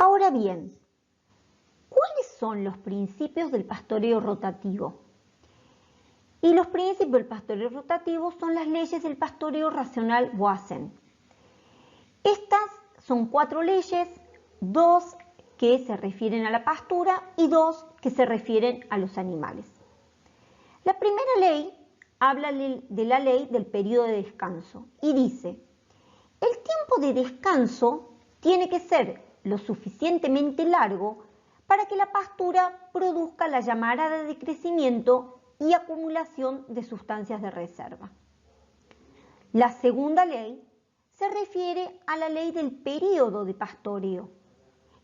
Ahora bien, ¿cuáles son los principios del pastoreo rotativo? Y los principios del pastoreo rotativo son las leyes del pastoreo racional Voisin. Estas son 4 leyes, 2 que se refieren a la pastura y 2 que se refieren a los animales. La primera ley habla de la ley del periodo de descanso y dice: el tiempo de descanso tiene que ser lo suficientemente largo para que la pastura produzca la llamarada de crecimiento y acumulación de sustancias de reserva. La segunda ley se refiere a la ley del periodo de pastoreo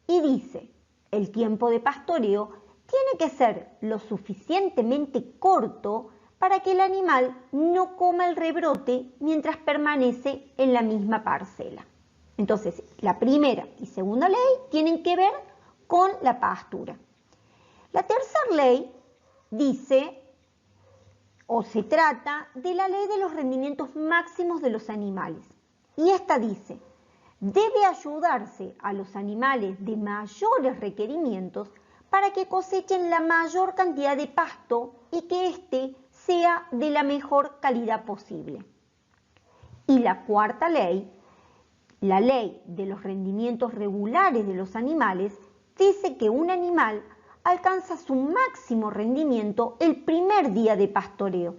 y dice: el tiempo de pastoreo tiene que ser lo suficientemente corto para que el animal no coma el rebrote mientras permanece en la misma parcela. Entonces, la primera y segunda ley tienen que ver con la pastura. La tercera ley dice, o se trata de la ley de los rendimientos máximos de los animales. Y esta dice: debe ayudarse a los animales de mayores requerimientos para que cosechen la mayor cantidad de pasto y que éste sea de la mejor calidad posible. Y la cuarta ley, la ley de los rendimientos regulares de los animales, dice que un animal alcanza su máximo rendimiento el primer día de pastoreo,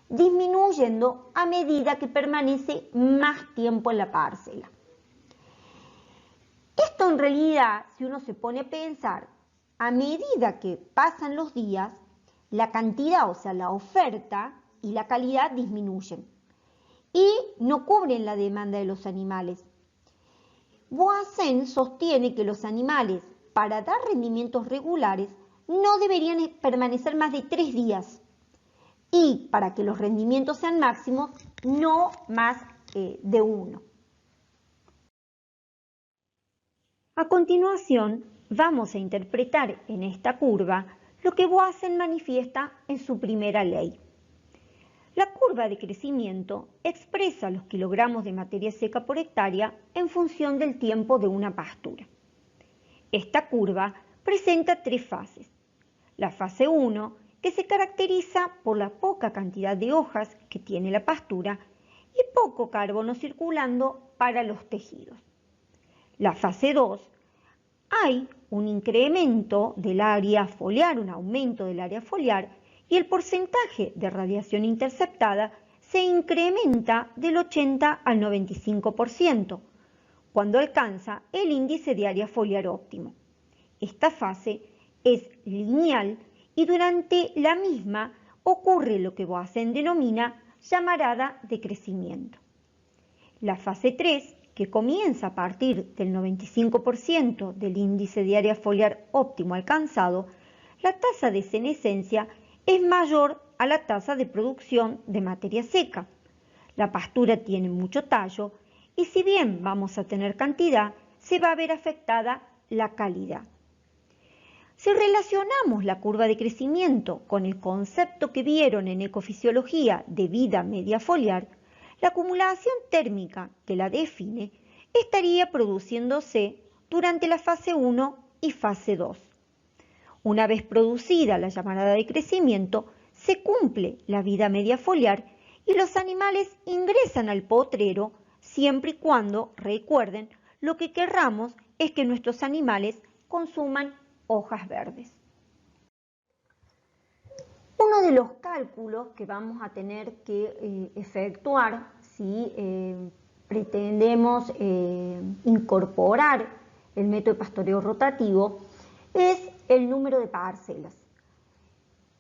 disminuyendo a medida que permanece más tiempo en la parcela. Esto en realidad, si uno se pone a pensar, a medida que pasan los días, la cantidad, o sea, la oferta y la calidad disminuyen y no cubren la demanda de los animales. Voisin sostiene que los animales, para dar rendimientos regulares, no deberían permanecer más de 3 días y para que los rendimientos sean máximos, no más de 1. A continuación, vamos a interpretar en esta curva lo que Voisin manifiesta en su primera ley. La curva de crecimiento expresa los kilogramos de materia seca por hectárea en función del tiempo de una pastura. Esta curva presenta 3 fases. La fase 1, que se caracteriza por la poca cantidad de hojas que tiene la pastura y poco carbono circulando para los tejidos. La fase 2, hay un incremento del área foliar, un aumento del área foliar, y el porcentaje de radiación interceptada se incrementa del 80 al 95%, cuando alcanza el índice de área foliar óptimo. Esta fase es lineal y durante la misma ocurre lo que Voisin denomina llamarada de crecimiento. La fase 3, que comienza a partir del 95% del índice de área foliar óptimo alcanzado, la tasa de senescencia es mayor a la tasa de producción de materia seca. La pastura tiene mucho tallo y si bien vamos a tener cantidad, se va a ver afectada la calidad. Si relacionamos la curva de crecimiento con el concepto que vieron en ecofisiología de vida media foliar, la acumulación térmica que la define estaría produciéndose durante la fase 1 y fase 2. Una vez producida la llamarada de crecimiento, se cumple la vida media foliar y los animales ingresan al potrero siempre y cuando, recuerden, lo que querramos es que nuestros animales consuman hojas verdes. Uno de los cálculos que vamos a tener que efectuar si pretendemos incorporar el método de pastoreo rotativo es el número de parcelas.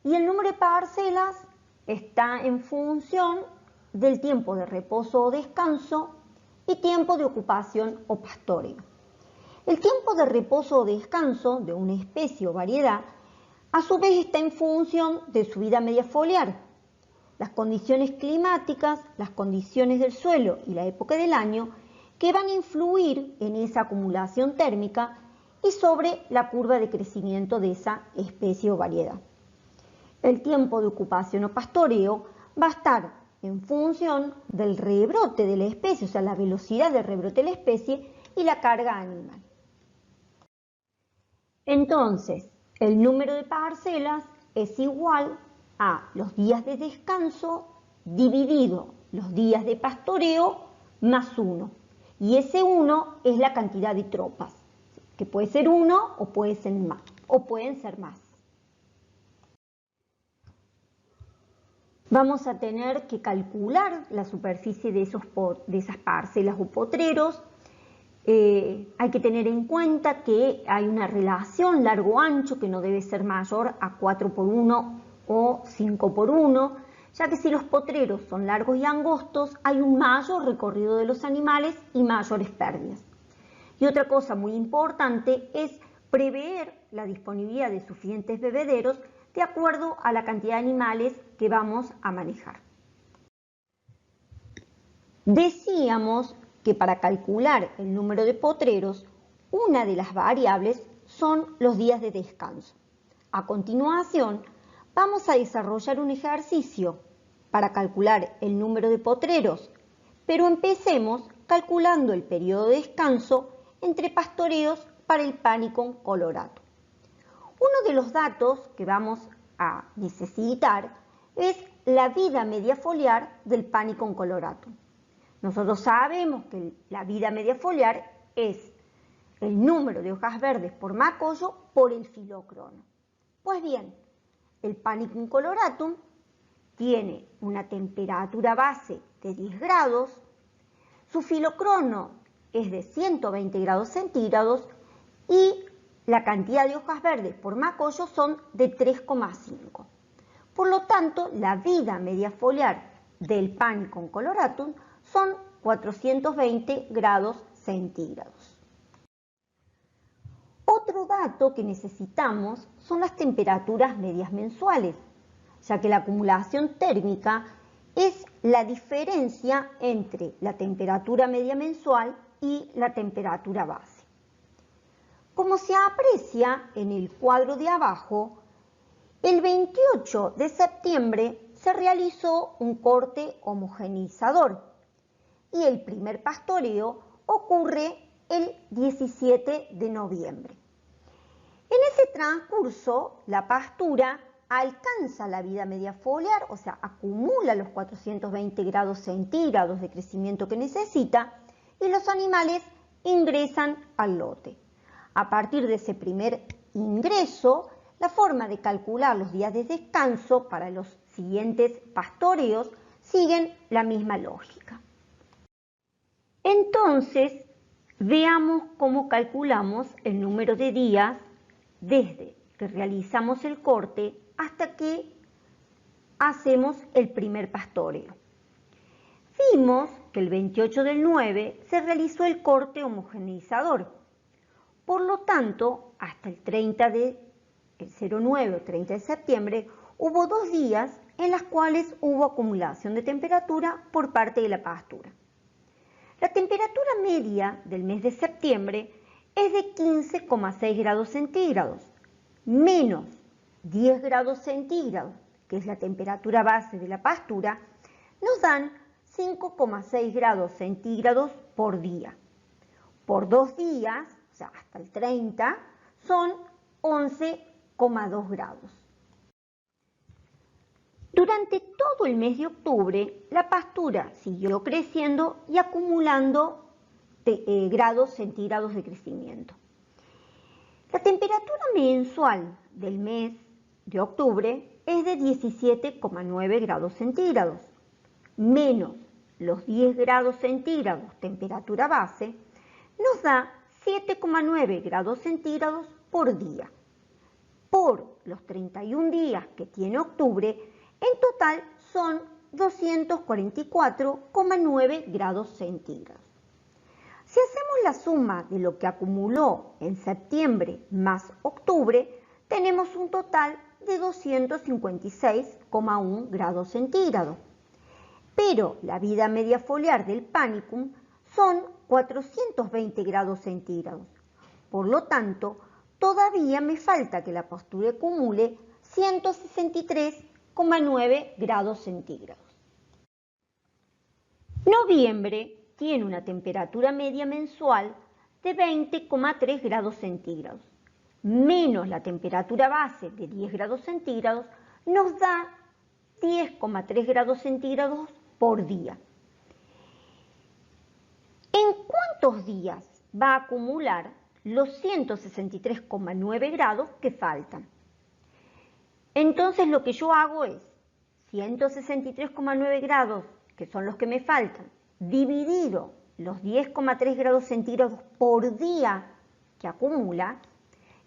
Y el número de parcelas está en función del tiempo de reposo o descanso y tiempo de ocupación o pastoreo. El tiempo de reposo o descanso de una especie o variedad a su vez está en función de su vida media foliar. Las condiciones climáticas, las condiciones del suelo y la época del año que van a influir en esa acumulación térmica y sobre la curva de crecimiento de esa especie o variedad. El tiempo de ocupación o pastoreo va a estar en función del rebrote de la especie, o sea, la velocidad de rebrote de la especie y la carga animal. Entonces, el número de parcelas es igual a los días de descanso dividido los días de pastoreo más 1. Y ese 1 es la cantidad de tropas, que puede ser 1 o puede ser más, o pueden ser más. Vamos a tener que calcular la superficie de esas parcelas o potreros. Hay que tener en cuenta que hay una relación largo-ancho que no debe ser mayor a 4:1 o 5:1, ya que si los potreros son largos y angostos, hay un mayor recorrido de los animales y mayores pérdidas. Y otra cosa muy importante es prever la disponibilidad de suficientes bebederos de acuerdo a la cantidad de animales que vamos a manejar. Decíamos que para calcular el número de potreros, una de las variables son los días de descanso. A continuación, vamos a desarrollar un ejercicio para calcular el número de potreros, pero empecemos calculando el periodo de descanso entre pastoreos para el Panicum coloratum. Uno de los datos que vamos a necesitar es la vida media foliar del Panicum coloratum. Nosotros sabemos que la vida media foliar es el número de hojas verdes por macollo por el filocrono. Pues bien, el Panicum coloratum tiene una temperatura base de 10 grados, su filocrono es de 120 grados centígrados y la cantidad de hojas verdes por macollo son de 3,5. Por lo tanto, la vida media foliar del Panicum coloratum son 420 grados centígrados. Otro dato que necesitamos son las temperaturas medias mensuales, ya que la acumulación térmica es la diferencia entre la temperatura media mensual y la temperatura base. Como se aprecia en el cuadro de abajo, el 28 de septiembre se realizó un corte homogeneizador y el primer pastoreo ocurre el 17 de noviembre. En ese transcurso, la pastura alcanza la vida media foliar, o sea, acumula los 420 grados centígrados de crecimiento que necesita y los animales ingresan al lote. A partir de ese primer ingreso, la forma de calcular los días de descanso para los siguientes pastoreos siguen la misma lógica. Entonces, veamos cómo calculamos el número de días desde que realizamos el corte hasta que hacemos el primer pastoreo. Vimos que el 28 del 9 se realizó el corte homogeneizador. Por lo tanto, hasta el 09 o 30 de septiembre hubo 2 días en los cuales hubo acumulación de temperatura por parte de la pastura. La temperatura media del mes de septiembre es de 15,6 grados centígrados, menos 10 grados centígrados, que es la temperatura base de la pastura, nos dan 5,6 grados centígrados por día. Por 2 días, o sea, hasta el 30, son 11,2 grados. Durante todo el mes de octubre, la pastura siguió creciendo y acumulando grados centígrados de crecimiento. La temperatura mensual del mes de octubre es de 17,9 grados centígrados, menos los 10 grados centígrados temperatura base, nos da 7,9 grados centígrados por día. Por los 31 días que tiene octubre, en total son 244,9 grados centígrados. Si hacemos la suma de lo que acumuló en septiembre más octubre, tenemos un total de 256,1 grados centígrados. Pero la vida media foliar del Panicum son 420 grados centígrados. Por lo tanto, todavía me falta que la pastura acumule 163,9 grados centígrados. Noviembre tiene una temperatura media mensual de 20,3 grados centígrados, menos la temperatura base de 10 grados centígrados nos da 10,3 grados centígrados por día. ¿En cuántos días va a acumular los 163,9 grados que faltan? Entonces lo que yo hago es 163,9 grados, que son los que me faltan, dividido los 10,3 grados centígrados por día que acumula,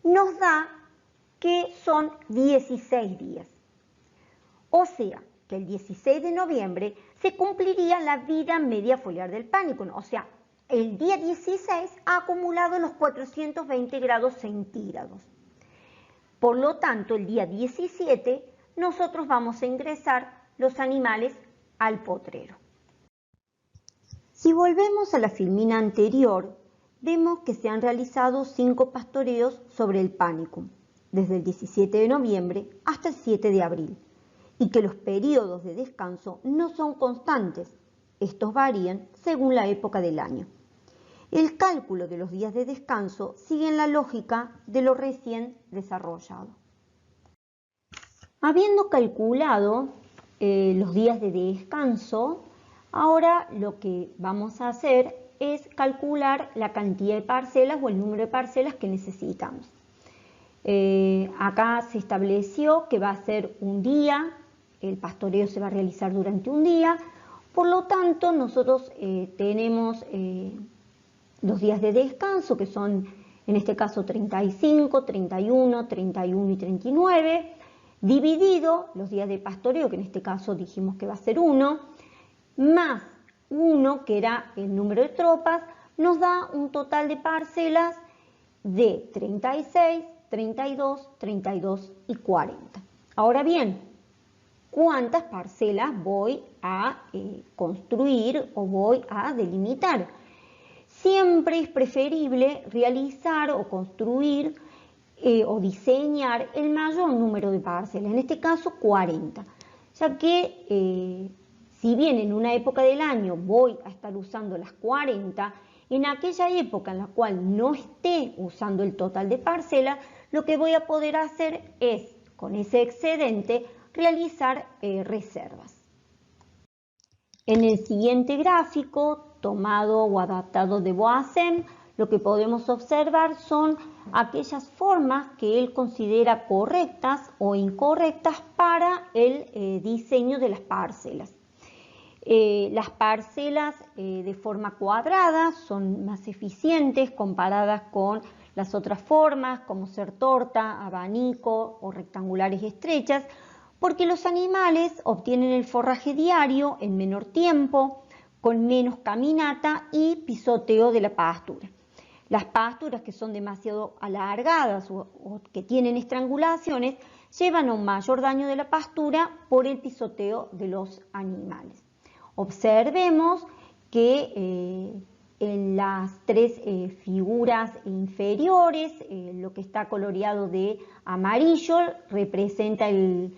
nos da que son 16 días. O sea, que el 16 de noviembre se cumpliría la vida media foliar del pánico. O sea, el día 16 ha acumulado los 420 grados centígrados. Por lo tanto, el día 17 nosotros vamos a ingresar los animales al potrero. Si volvemos a la filmina anterior, vemos que se han realizado 5 pastoreos sobre el pánico, desde el 17 de noviembre hasta el 7 de abril, y que los periodos de descanso no son constantes, estos varían según la época del año. El cálculo de los días de descanso sigue en la lógica de lo recién desarrollado. Habiendo calculado los días de descanso, ahora lo que vamos a hacer es calcular la cantidad de parcelas o el número de parcelas que necesitamos. Acá se estableció que va a ser un día, el pastoreo se va a realizar durante un día, por lo tanto nosotros tenemos los días de descanso, que son en este caso 35, 31, 31 y 39, dividido los días de pastoreo, que en este caso dijimos que va a ser 1, más 1, que era el número de tropas, nos da un total de parcelas de 36, 32, 32 y 40. Ahora bien, ¿cuántas parcelas voy a construir o voy a delimitar? Siempre es preferible realizar o construir o diseñar el mayor número de parcelas, en este caso 40, ya que si bien en una época del año voy a estar usando las 40, en aquella época en la cual no esté usando el total de parcelas, lo que voy a poder hacer es, con ese excedente, realizar reservas. En el siguiente gráfico, tomado o adaptado de Boasem, lo que podemos observar son aquellas formas que él considera correctas o incorrectas para el diseño de las parcelas. Las parcelas de forma cuadrada son más eficientes comparadas con las otras formas, como ser torta, abanico o rectangulares estrechas, porque los animales obtienen el forraje diario en menor tiempo, con menos caminata y pisoteo de la pastura. Las pasturas que son demasiado alargadas o que tienen estrangulaciones llevan a un mayor daño de la pastura por el pisoteo de los animales. Observemos que en las tres figuras inferiores, lo que está coloreado de amarillo representa el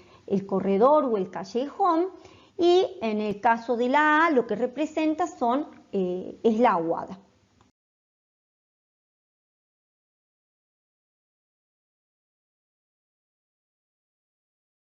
corredor o el callejón, y en el caso de la A lo que representa es la aguada.